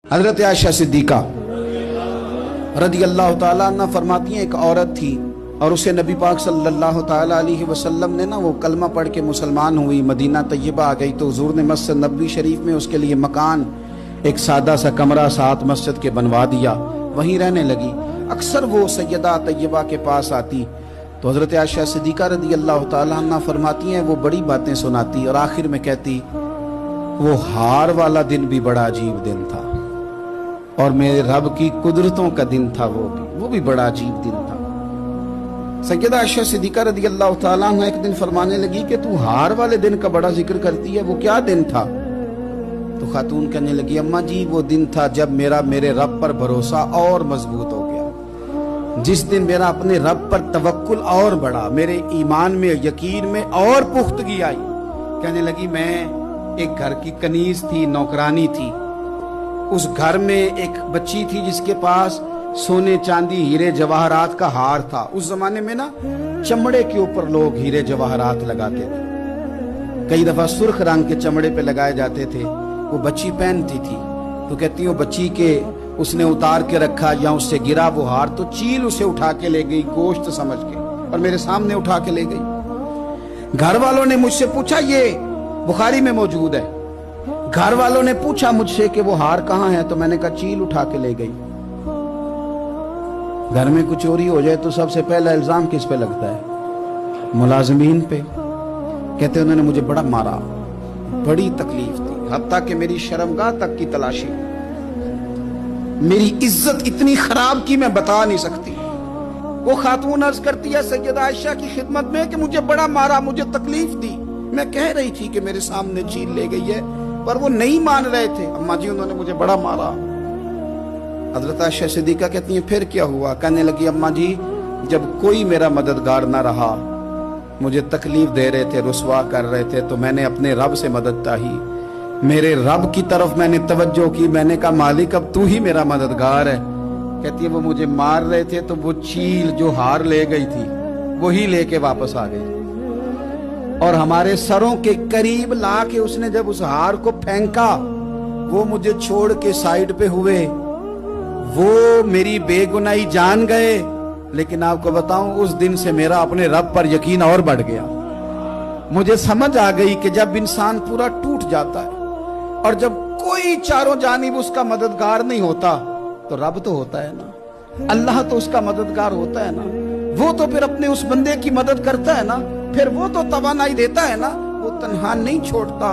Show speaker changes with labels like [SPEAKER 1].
[SPEAKER 1] हजरत Ayesha Siddiqa रदी अल्लाह ताला अन्हा फरमाती हैं, एक औरत थी और उसे नबी पाक सल्लल्लाहु ताला अलैहि वसल्लम ने वो कलमा पढ़ के मुसलमान हुई, मदीना तैयबा आ गई तो हुजूर ने मस्जिद नबवी शरीफ में उसके लिए मकान, एक सादा सा कमरा साथ मस्जिद के बनवा दिया, वहीं रहने लगी। अक्सर वो सैयदा तैयबा के पास आती तो हजरत आयशा सिद्दीका रदी अल्लाह ताला अन्हा फरमाती हैं, वो बड़ी बातें सुनाती और आखिर में कहती, वो हार वाला दिन भी बड़ा अजीब दिन था और मेरे रब की कुदरतों का दिन था, वो भी बड़ा अजीब दिन था। सैयदा आयशा सिद्दीका रदी अल्लाह ताला अन्हा एक दिन फरमाने लगी कि तू हार वाले दिन का बड़ा जिक्र करती है, वो क्या दिन था? तो खातून कहने लगी, अम्मा जी वो दिन था जब मेरे रब पर भरोसा और मजबूत हो गया, जिस दिन मेरा अपने रब पर तवक्कुल और बढ़ा, मेरे ईमान में यकीन में और पुख्तगी आई। कहने लगी, मैं एक घर की कनीज थी, नौकरानी थी, उस घर में एक बच्ची थी जिसके पास सोने चांदी हीरे जवाहरात का हार था। उस जमाने में ना चमड़े के ऊपर लोग हीरे जवाहरात लगाते थे, कई दफा सुर्ख रंग के चमड़े पे लगाए जाते थे। वो बच्ची पहनती थी तो कहती वो बच्ची के उसने उतार के रखा या उससे गिरा वो हार तो चील उसे उठा के ले गई गोश्त समझ के और मेरे सामने उठा के ले गई। घर वालों ने मुझसे पूछा, ये बुखारी में मौजूद है, घर वालों ने पूछा मुझसे कि वो हार कहाँ है, तो मैंने कहा चील उठा के ले गई। घर में कुछ चोरी हो जाए तो सबसे पहला इल्जाम किस पे लगता है? मुलाजिमीन पे। कहते उन्होंने मुझे बड़ा मारा, बड़ी तकलीफ थी, हत्ता कि मेरी शर्मगाह तक की तलाशी, मेरी इज्जत इतनी खराब की मैं बता नहीं सकती। वो खातून अर्ज करती है सैयदा आयशा की खिदमत में कि मुझे बड़ा मारा, मुझे तकलीफ दी, मैं कह रही थी कि मेरे सामने चील ले गई है पर वो नहीं मान रहे थे। अम्मा जी उन्होंने मुझे बड़ा मारा। हजरत आयशा सिद्दीका कहती हैं, फिर क्या हुआ? कहने लगी, अम्मा जी जब कोई मेरा मददगार न रहा, मुझे तकलीफ दे रहे थे, रुसवा कर रहे थे, तो मैंने अपने रब से मदद चाही, मेरे रब की तरफ मैंने तवज्जो की, मैंने कहा मालिक अब तू ही मेरा मददगार है। कहती है वो मुझे मार रहे थे तो वो चील जो हार ले गई थी वही लेके वापस आ गई और हमारे सरों के करीब ला के उसने जब उस हार को फेंका, वो मुझे छोड़ के साइड पे हुए, वो मेरी बेगुनाही जान गए। लेकिन आपको बताऊं, उस दिन से मेरा अपने रब पर यकीन और बढ़ गया। मुझे समझ आ गई कि जब इंसान पूरा टूट जाता है और जब कोई चारों जानिब उसका मददगार नहीं होता तो रब तो होता है ना, अल्लाह तो उसका मददगार होता है ना, वो तो फिर अपने उस बंदे की मदद करता है ना, फिर वो तो तवानाई देता है ना, वो तन्हा नहीं छोड़ता।